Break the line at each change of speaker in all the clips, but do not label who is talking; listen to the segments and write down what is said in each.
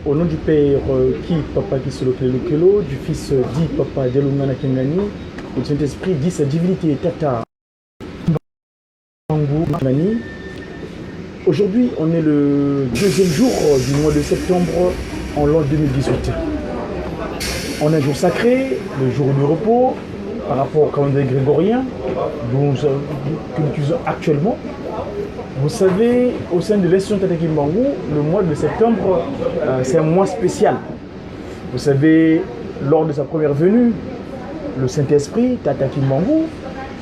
Au nom du Père qui Papa qui se le Kelo, du Fils dit Papa Delungana Kengani, et du Saint-Esprit dit sa divinité Tata Bangu Mani. Aujourd'hui, on est le deuxième jour du mois de septembre en l'an 2018. On a un jour sacré, le jour du repos, par rapport au calendrier grégorien, que nous utilisons actuellement. Vous savez, au sein de l'institution Tata Kimbangu, le mois de septembre, c'est un mois spécial. Vous savez, lors de sa première venue, le Saint-Esprit, Tata Kimbangu,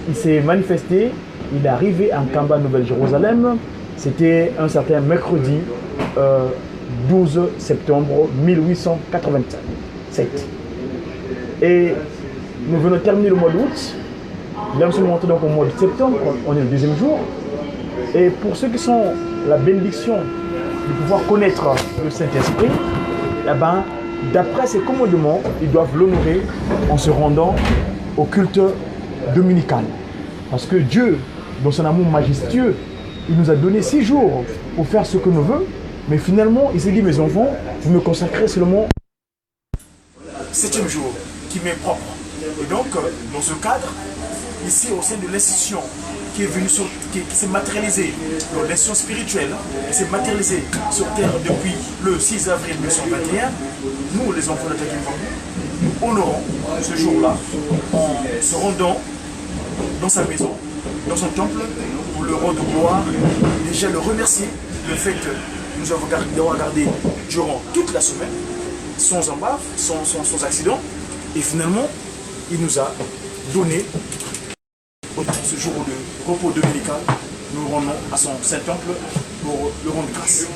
il s'est manifesté, il est arrivé en Kamba, Nouvelle-Jérusalem. C'était un certain mercredi 12 septembre 1887. Et nous venons terminer le mois d'août. Là, nous sommes rentrés donc au mois de septembre, on est le deuxième jour. Et pour ceux qui sont la bénédiction de pouvoir connaître le Saint-Esprit, eh ben, d'après ses commandements, ils doivent l'honorer en se rendant au culte dominical. Parce que Dieu, dans son amour majestueux, il nous a donné 6 jours pour faire ce que nous voulons. Mais finalement, il s'est dit, mes enfants, vous me consacrez seulement 7e jour qui m'est propre. Et donc, dans ce cadre, ici au sein de l'institution qui est venue qui s'est matérialisée dans l'institution spirituelle, qui s'est matérialisée sur terre depuis le 6 avril 1921, nous les enfants de Tata Kimbangu, nous honorons ce jour-là en se rendant dans sa maison, dans son temple, pour le rendre gloire, déjà le remercier le fait que nous avons regardé durant toute la semaine, sans embave, sans accident, et finalement, il nous a donné ce jour de repos dominical, nous rendons à son Saint-Temple pour le rendre grâce.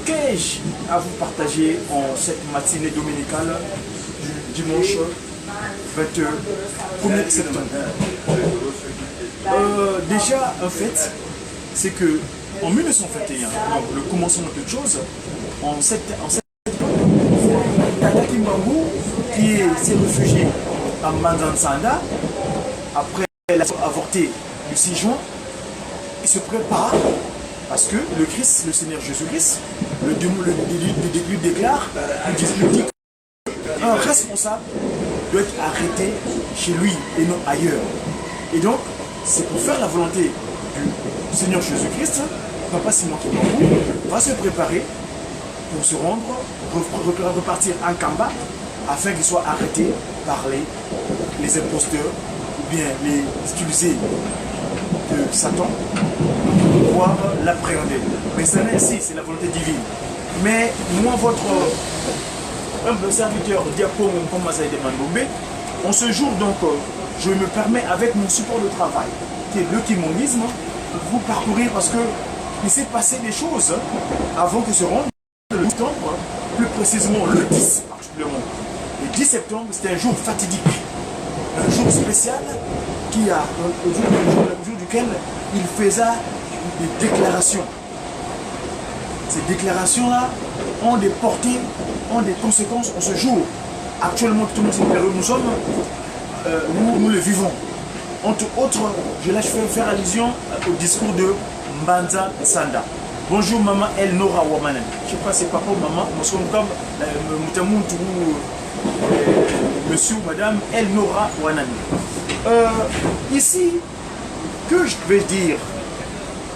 Qu'ai-je à vous partager en cette matinée dominicale du dimanche 21er septembre? Déjà, un fait, c'est que en 1921, donc le commencement de toute chose, Tata Kimbangu, qui s'est réfugié à Manzansanda, après l'avoir avorté le 6 juin, il se prépare parce que le Christ, le Seigneur Jésus-Christ, le début déclare, il dit qu'un responsable doit être arrêté chez lui et non ailleurs. Et donc, c'est pour faire la volonté du Seigneur Jésus-Christ, Papa Simon Kimbangu va se préparer pour se rendre, repartir en Kamba, afin qu'il soit arrêté par les imposteurs ou bien les utilisés de Satan pour pouvoir l'appréhender. Mais ça n'est ainsi, c'est la volonté divine. Mais moi, votre humble serviteur, Diapon Komazaï de Mandombe, en ce jour, donc, je me permets, avec mon support de travail, qui est le kimonisme, vous parcourir parce qu'il s'est passé des choses avant que se rende le septembre, plus précisément le 10 particulièrement. Le 10 septembre, c'était un jour fatidique, un jour spécial qui a, au jour duquel il faisait des déclarations. Ces déclarations-là ont des portées, ont des conséquences en ce jour. Actuellement, tout le monde sait que nous sommes, nous le vivons. Entre autres, je vais faire allusion au discours de Mbanza Sanda. Bonjour maman El Nora Wamanen. Je ne sais pas si c'est papa ou maman, monsieur ou madame El Nora Wamanen. Ici, que je vais dire,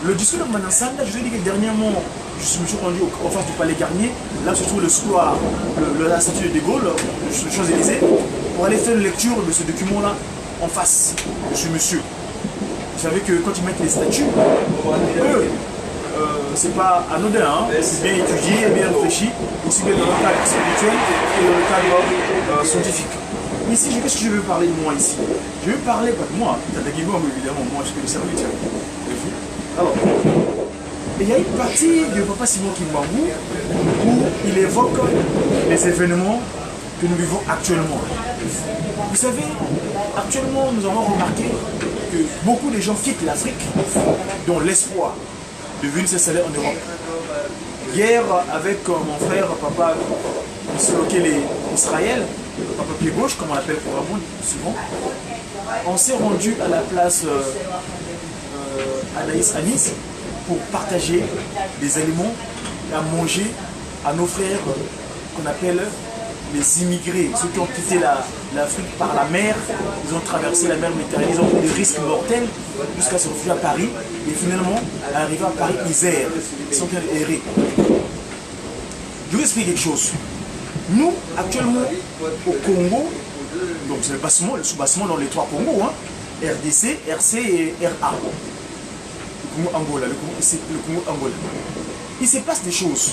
le discours de Mbanza Sanda, je vous ai dit que dernièrement, je me suis rendu au phare du Palais Garnier, là se trouve le square, la statue de Gaulle, les Champs-Élysées, pour aller faire une lecture de ce document-là en face de ce monsieur. Vous savez que quand ils mettent les statues, eux, c'est pas anodin, hein? C'est bien étudié, bien réfléchi, aussi bien dans le cadre spirituel que dans le cadre scientifique. Ici, qu'est-ce que je veux parler de moi ici? Je veux parler, pas de moi, Tata Kimbangu évidemment, moi je suis le serviteur. Alors, il y a une partie de Papa Simon Kimbangu où il évoque les événements que nous vivons actuellement. Vous savez, actuellement, nous avons remarqué que beaucoup de gens quittent l'Afrique dans l'espoir de venir s'installer en Europe. Hier, avec mon frère, papa, lequel est Israël, papa pied gauche, comme on l'appelle couramment souvent, on s'est rendu à la place Anaïs Anis pour partager des aliments à manger à nos frères qu'on appelle les immigrés, ceux qui ont quitté l'Afrique par la mer. Ils ont traversé la mer Méditerranée, ils ont pris des risques mortels jusqu'à se refuger à Paris. Et finalement, arrivés à Paris, ils errent. Ils sont en train d'errer. Je vous explique quelque chose. Nous, actuellement, au Congo, donc c'est le sous-bassement dans les trois Congos, hein, RDC, RC et RA. Le Congo Angola, le Congo Angola. Il se passe des choses.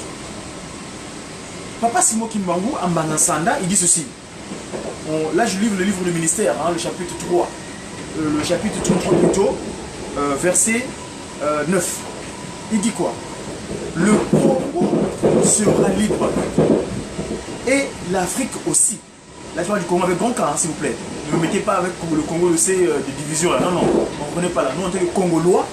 Papa Simo Kimbangu, en Banasanda, il dit ceci. Là, je livre le livre du ministère, hein, le chapitre 3. Le chapitre 3 plutôt, verset 9. Il dit quoi? Le Congo sera libre. Et l'Afrique aussi. Là, je parle du Congo avec grand K, hein, s'il vous plaît. Ne me mettez pas avec le Congo, le C, des divisions. Là. Non, non, on ne connaît pas là. Nous, en tant que Congolois,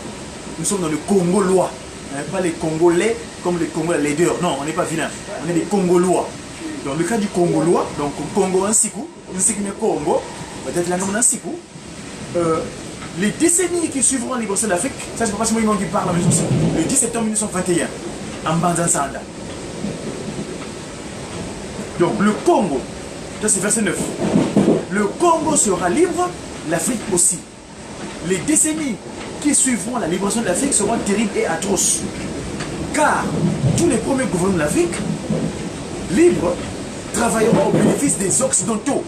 nous sommes dans le Congolois. On n'est pas les Congolais comme les Congolais leaders. Non, on n'est pas vilains. On est des Congolois. Dans le cas du Congolois, donc Congo un siku, Congo, peut-être la nomme un siku. Les décennies qui suivront les Bruxelles d'Afrique, ça c'est pas seulement qui parle, mais aussi le 10 septembre 1921, en Banzan-Sanda. Donc le Congo, ça c'est verset 9. Le Congo sera libre, l'Afrique aussi. Les décennies qui suivront la libération de l'Afrique seront terribles et atroces. Car tous les premiers gouvernements de l'Afrique, libres, travailleront au bénéfice des Occidentaux.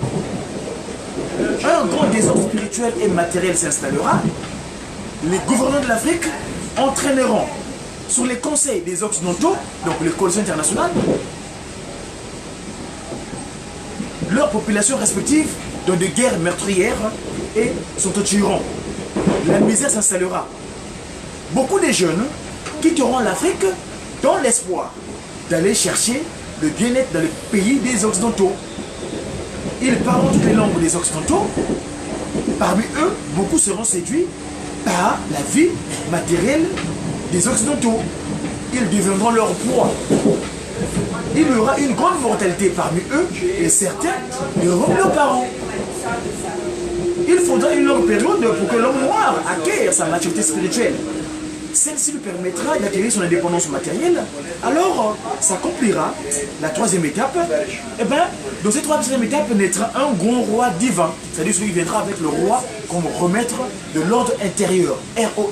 Un grand désordre spirituel et matériel s'installera. Les gouvernants de l'Afrique entraîneront sur les conseils des Occidentaux, donc les coalitions internationales, leurs populations respectives dans des guerres meurtrières et s'entretueront. La misère s'installera. Beaucoup de jeunes quitteront l'Afrique dans l'espoir d'aller chercher le bien-être dans les pays des Occidentaux. Ils parlent toutes les langues des Occidentaux. Parmi eux, beaucoup seront séduits par la vie matérielle des Occidentaux. Ils deviendront leur proie. Il y aura une grande mortalité parmi eux et certains deviendront leurs parents. Il faudra une longue période pour que l'homme noir acquiert sa maturité spirituelle. Celle-ci lui permettra d'acquérir son indépendance matérielle. Alors, s'accomplira la troisième étape. Et bien, dans cette troisième étape naîtra un grand roi divin. C'est-à-dire celui qui viendra avec le roi comme remettre de l'ordre intérieur. ROI.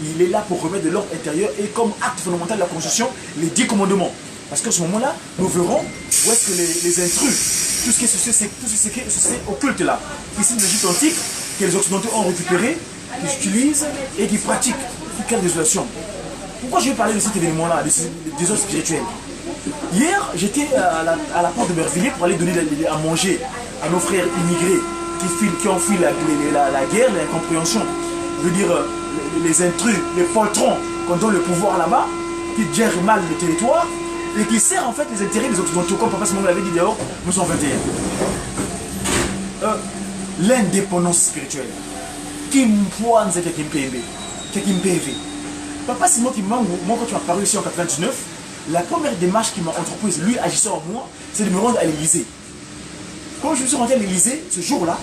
Il est là pour remettre de l'ordre intérieur et comme acte fondamental de la Constitution, les 10 commandements. Parce qu'à ce moment-là, nous verrons où est-ce que les intrus, tout ce qui est occulte là, ici de l'Égypte antique, que les Occidentaux ont récupéré, qu'ils utilisent et qui pratiquent. Quelle désolation. Pourquoi je vais parler de cet événement-là, des autres spirituels? Hier, j'étais à la porte de Bervilliers pour aller donner à manger à nos frères immigrés qui ont fui la guerre, l'incompréhension. Je veux dire, les intrus, les poltrons, qui ont le pouvoir là-bas, qui gèrent mal le territoire et qui servent en fait les intérêts des Occidentaux, comme Papa Simon l'avait dit dehors, nous sommes 21. L'indépendance spirituelle. Papa Simon Kimbangu, moi quand tu m'as paru ici en 99, la première démarche qui m'a entreprise, lui agissant en moi, c'est de me rendre à l'Élysée. Quand je me suis rendu à l'Élysée, ce jour-là,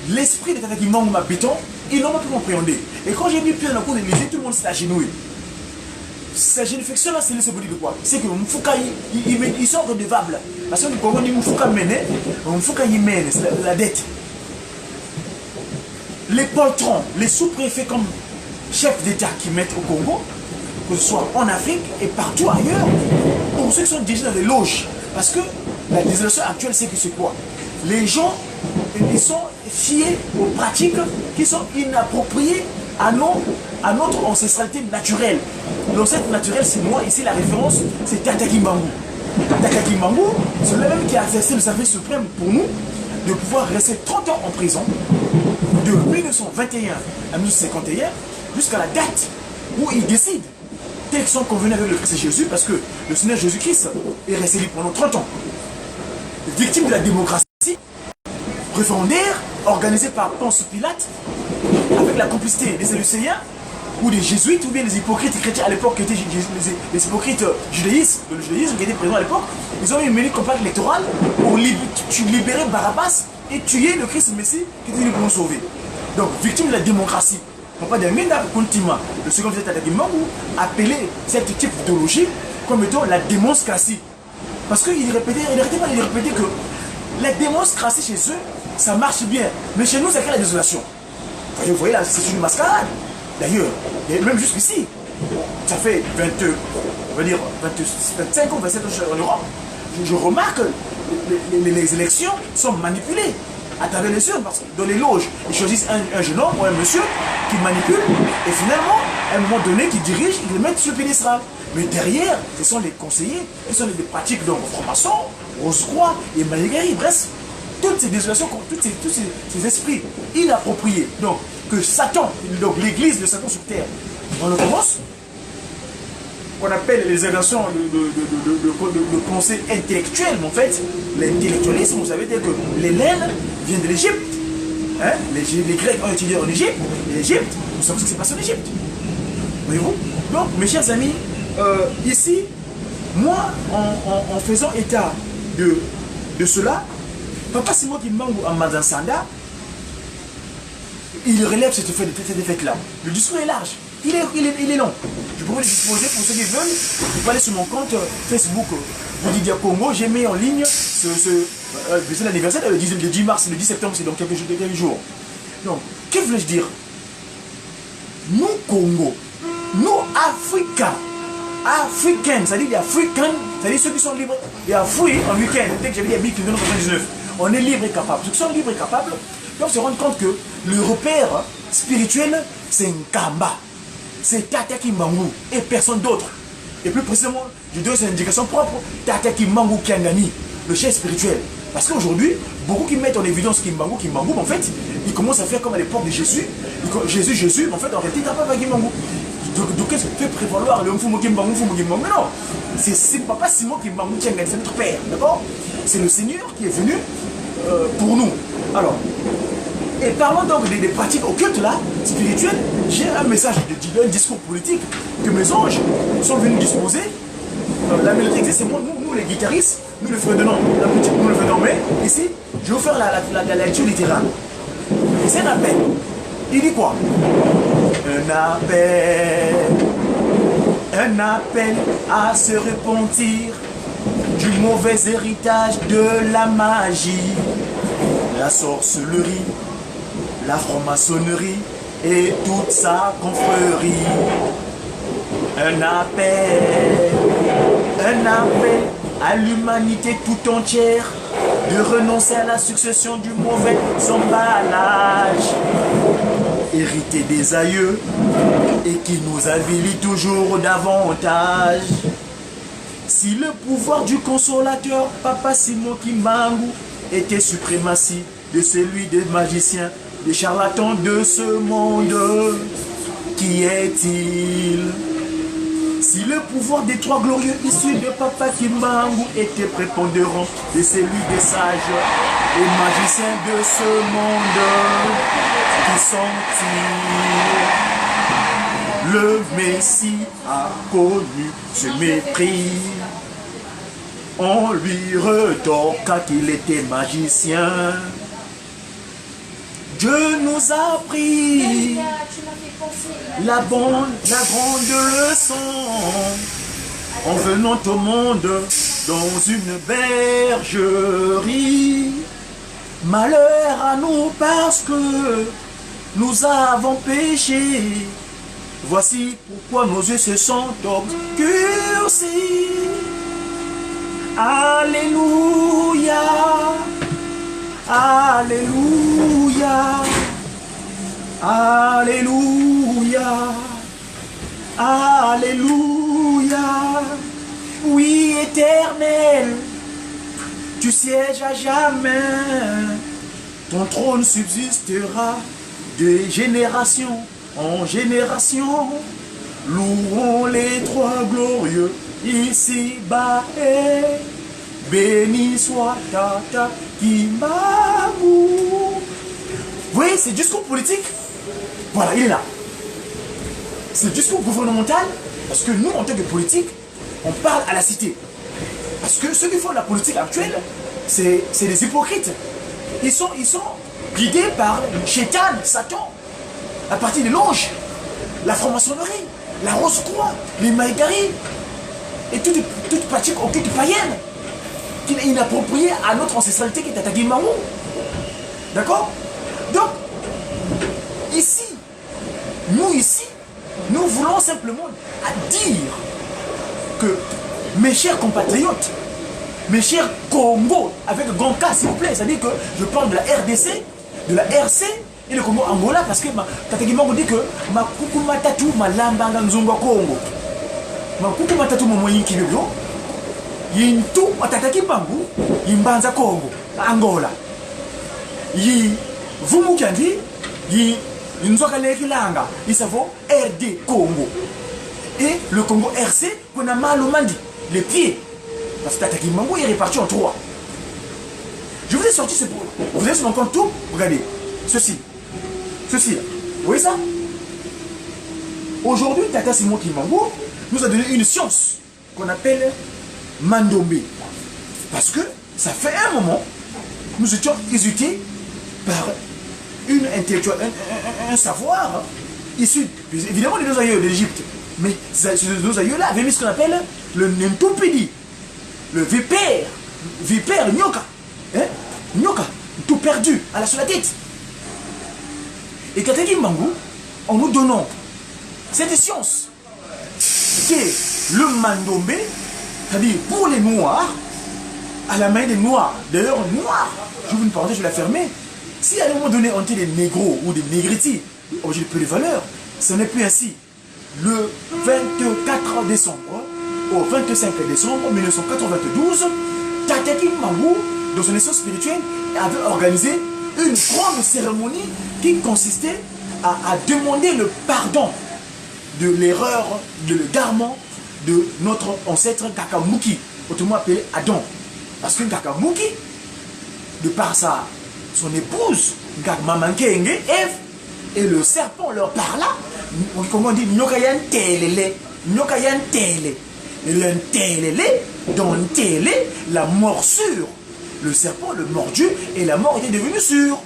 l'esprit de Tata Kimbangu m'habitant, ils n'ont pas pu m'appréhender. Et quand j'ai mis pied dans la cour de l'Élysée, tout le monde s'est agenouillé. Cette génification-là, c'est ce dit de quoi? C'est que Mfouka, ils sont redevables. Parce que quand on dit Mfouka mène, Mfouka il mène, c'est la dette. Les poltrons, les sous-préfets comme chefs d'État qui mettent au Congo, que ce soit en Afrique et partout ailleurs, pour ceux qui sont dirigés dans les loges. Parce que la désolation actuelle, c'est que c'est quoi? Les gens, ils sont fiés aux pratiques qui sont inappropriées à notre ancestralité naturelle. L'ancêtre naturel, c'est moi, ici la référence, c'est Tata Kimbangu. Tata Kimbangu, c'est le même qui a exercé le service suprême pour nous, de pouvoir rester 30 ans en prison, de 1921 à 1951, jusqu'à la date où il décide, tel qu'ils sont convenus avec le Christ Jésus, parce que le Seigneur Jésus-Christ est resté libre pendant 30 ans, victime de la démocratie, référendaire, organisée par Ponce Pilate, avec la complicité des Sadducéens, ou des jésuites, ou bien des hypocrites chrétiens à l'époque, qui étaient les hypocrites judaïstes, le judaïsme qui était présent à l'époque. Ils ont eu une menée campagne électorale pour libérer Barabbas et tuer le Christ Messie qui était venu pour nous sauver. Donc, victime de la démocratie. Papa de Minda Kontima, le second visite à Kimbangu, appelé cette type d'idéologie comme étant la démocratie. Parce qu'il n'arrêtait pas de répéter que la démocratie chez eux, ça marche bien. Mais chez nous, ça crée la désolation. Vous voyez là, c'est une mascarade. D'ailleurs, même jusqu'ici, ça fait 25 ans, 27 ans en Europe. Je remarque que les élections sont manipulées à travers les urnes. Parce que dans les loges, ils choisissent un jeune homme ou un monsieur qui manipule et finalement, à un moment donné, qui dirige, ils le mettent sur le piédestal. Mais derrière, ce sont les conseillers, ce sont les pratiques de francs-maçons, Rose-Croix et Malégarie. Bref, toutes ces désolations, tous ces esprits inappropriés. Donc, que Satan, donc l'église de Satan sur terre, en l'occurrence, qu'on appelle les inventions de pensée intellectuelle, mais en fait, l'intellectualisme, vous savez dire que les laines viennent de l'Égypte. Hein? Les Grecs ont étudié en Égypte, et l'Égypte, nous savons ce qui s'est passé en Égypte. Voyez-vous? Donc, mes chers amis, ici, moi, en faisant état de cela, Papa Simon Kimbangu en Madansanda, il relève cette défaite-là. Le discours est large, il est long. Je pourrais le disposer pour ceux qui veulent. Vous pouvez aller sur mon compte Facebook de Didier Congo. J'ai mis en ligne c'est l'anniversaire le 10 mars, le 10 septembre, c'est dans quelques jours. Donc, que voulais-je dire? Nous, Congo, nous, Africains, c'est-à-dire les Africains, c'est-à-dire ceux qui sont libres, et Africains en week-end, dès que j'avais dit à 1999, on est libre et capable. Ceux qui sont libres et capables, doivent se rendre compte que le repère spirituel, c'est Nkamba, c'est Tata Kimbangu et personne d'autre. Et plus précisément, je donne cette indication propre, Tata Kimbangu Kiangani, le chef spirituel. Parce qu'aujourd'hui, beaucoup qui mettent en évidence Kimbangu, mais en fait, ils commencent à faire comme à l'époque de Jésus. Jésus, en fait, en réalité, il n'a pas fait Kimbangu. Donc, qu'est-ce que fait prévaloir le Mfumo Kimbangu, mais non, c'est Papa Simon Kimbangu Kiangani, c'est notre père, d'accord? C'est le Seigneur qui est venu pour nous. Alors, et parlons donc des pratiques occultes là, spirituelles, j'ai un message un discours politique que mes anges sont venus disposer. La mélodie existe, c'est moi, nous les guitaristes, nous le faisons, la boutique, nous le faisons, mais ici, je vais vous faire la lecture littérale. Et c'est un appel. Il dit quoi? Un appel à se repentir du mauvais héritage de la magie, la sorcellerie, la franc-maçonnerie et toute sa confrérie. Un appel à l'humanité tout entière de renoncer à la succession du mauvais emballage hérité des aïeux et qui nous avilit toujours davantage. Si le pouvoir du consolateur Papa Simon Kimbangu était suprématie de celui des magiciens, des charlatans de ce monde, qui est-il? Si le pouvoir des trois glorieux issus de Papa Kimbangu était prépondérant de celui des sages et magiciens de ce monde, qui sont-ils? Le Messie a connu ce mépris. On lui retorqua qu'il était magicien. Dieu nous a appris la grande leçon en venant au monde dans une bergerie. Malheur à nous parce que nous avons péché. Voici pourquoi nos yeux se sont obscurcis. Alléluia, alléluia, alléluia, alléluia. Oui, Éternel, tu sièges à jamais. Ton trône subsistera de génération en génération. Louons les trois glorieux ici-bas et béni soit Tata Kimbangu. Vous voyez, c'est discours politique. Voilà, il est là. C'est le discours gouvernemental parce que nous, en tant que politique, on parle à la cité. Parce que ceux qui font la politique actuelle, c'est des hypocrites. Ils sont guidés par Chétan, Satan, à partir des loges, la franc-maçonnerie, la Rose-Croix, les Maïgari. et toute pratique occulte païenne qui est inappropriée à notre ancestralité qui est Tata Guimbangou. D'accord? Donc, ici, nous voulons simplement dire que mes chers compatriotes, mes chers Congo, avec grand K s'il vous plaît, c'est-à-dire que je parle de la RDC, de la RC et le Congo Angola, parce que Tata Guimbangou dit que ma kukuma tatu ma lambanga nzunga Congo. Ma kukuma tatu mo moyin kibyo. Yintu Tata Guimbangou, yimbanza Congo, Angola. Yi vumu kandi, yi nzoka lekilanga, isavo RD Congo. Et le Congo RC, qu'on a mal au mandi, les pieds. Parce que Tata Guimbangou est réparti en 3. Je vous ai sorti ce... Vous avez sur mon compte tout. Regardez. Ceci. Ceci là. Vous voyez ça? Aujourd'hui, Tata Simon Guimbangou nous a donné une science qu'on appelle Mandombe. Parce que ça fait un moment, nous étions hésités par une intellectuelle, un savoir issu, évidemment, de nos aïeux de l'Égypte. Mais nos aïeux-là avaient mis ce qu'on appelle le Nentopédie. Le vipère, Nyoka. Hein? Nyoka, tout perdu, sur la tête. Et Tata Guimbangou, en nous donnant cette science, qui est le Mandombe, c'est-à-dire pour les Noirs, à la main des Noirs. D'ailleurs, Noirs, je vous une parenthèse, je vais la fermer. Si à un moment donné on dit des négros ou des négritis, objet de peu de valeur, ce n'est plus ainsi. Le 24 décembre au 25 décembre 1992, Tata Guimbangou, dans son essence spirituelle, avait organisé une grande cérémonie qui consistait à demander le pardon de l'erreur, de l'égarement de notre ancêtre Kakamouki, autrement appelé Adam. Parce que Kakamouki, de par son épouse, Mamankéenge, Ève, et le serpent leur parla, comment on dit, Nyokayan Telele, Nyokayan Tele. Et le Telele, dans Tele, la morsure. Le serpent, le mordu, et la mort était devenue sûre.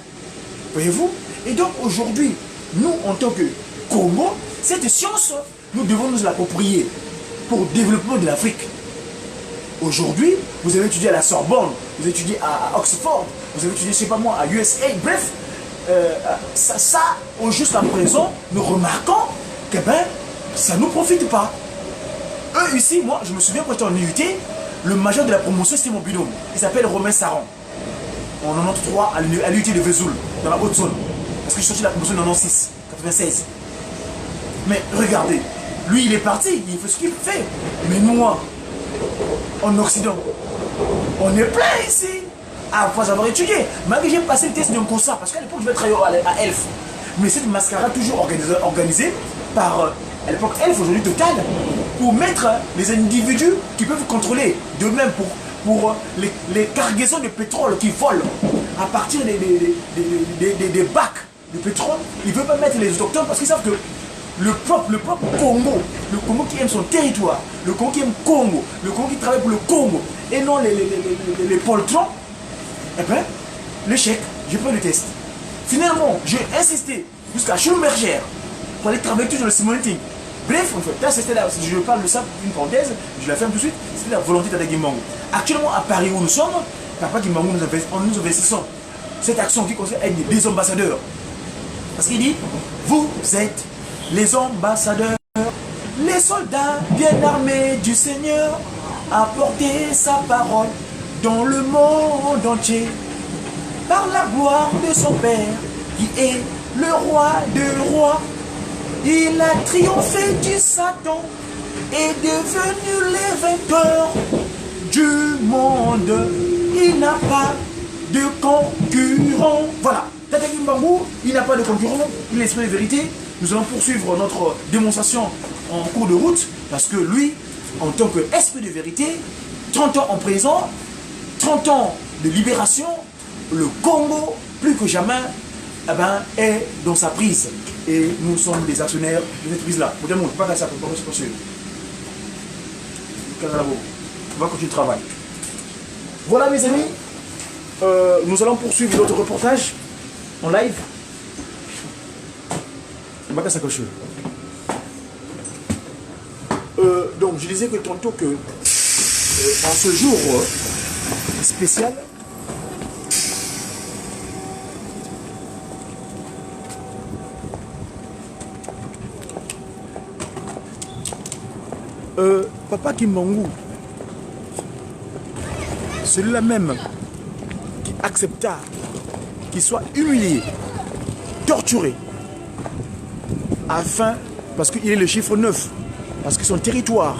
Voyez-vous? Et donc aujourd'hui, nous, en tant que Congo, cette science, nous devons nous l'approprier pour le développement de l'Afrique. Aujourd'hui, vous avez étudié à la Sorbonne, vous avez étudié à Oxford, vous avez étudié, je ne sais pas moi, à USA, bref, au juste à présent, nous remarquons que ça ne nous profite pas. Eux ici, moi, je me souviens quand j'étais en IUT, le major de la promotion, c'était mon binôme. Il s'appelle Romain Saron. En 93 à l'IUT de Vesoul, dans la Haute-Saône. Parce que je suis sorti de la promotion en 96, 96. Mais regardez, lui il est parti, il fait ce qu'il fait. Mais moi, en Occident, on est plein ici. Après avoir étudié. Malgré que j'ai passé le test d'un concert, parce qu'à l'époque je vais travailler à Elf. Mais c'est une mascarade toujours organisée par, à l'époque Elf, aujourd'hui Total, pour mettre les individus qui peuvent contrôler. De même pour les cargaisons de pétrole qui volent à partir des bacs de pétrole, ils ne veulent pas mettre les autochtones parce qu'ils savent que le propre Congo, le Congo qui aime son territoire, le Congo qui aime Congo, le Congo qui travaille pour le Congo, et non les poltrons, eh bien, l'échec, j'ai pris le test. Finalement, j'ai insisté jusqu'à Schulmerger pour aller travailler toujours dans le Simoneting. Bref, en fait, là, c'était là, je parle de ça, une parenthèse, je la ferme tout de suite, c'était la volonté de Tata Guimbangou. Actuellement, à Paris où nous sommes, Papa Guimbangou nous investissons cette action qui consiste à être des ambassadeurs. Parce qu'il dit, vous êtes les ambassadeurs, les soldats bien armés du Seigneur, à porter sa parole dans le monde entier, par la gloire de son Père, qui est le roi de rois. Il a triomphé du Satan et devenu les vainqueurs du monde. Il n'a pas de concurrent. Voilà, Tata Guimbangou, il n'a pas de concurrent, il est l'esprit de vérité. Nous allons poursuivre notre démonstration en cours de route, parce que lui, en tant qu'esprit de vérité, 30 ans en prison, 30 ans de libération, le Congo, plus que jamais, eh ben, est dans sa prise. Et nous sommes les actionnaires de cette prise-là. Pas ça, on va continuer le travail. Voilà mes amis, nous allons poursuivre notre reportage en live. Donc je disais que tantôt que en ce jour spécial, Papa Kimbangu, celui-là même qui accepta qu'il soit humilié, torturé, afin, parce qu'il est le chiffre 9, parce que son territoire,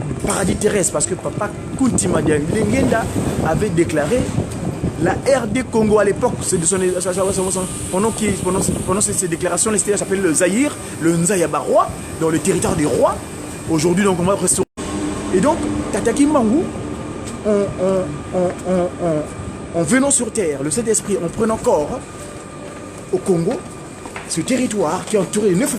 le paradis terrestre, parce que Papa Kuntima Lengenda avait déclaré la RD Congo à l'époque, pendant ces déclarations, les s'appelle le Zaïre, le Nzayaba roi, dans le territoire des rois. Aujourd'hui, donc, on va restaurer. Et donc, Tata Kimbangu, en venant sur terre, le Saint-Esprit, en prenant corps au Congo, ce territoire qui est entouré de 9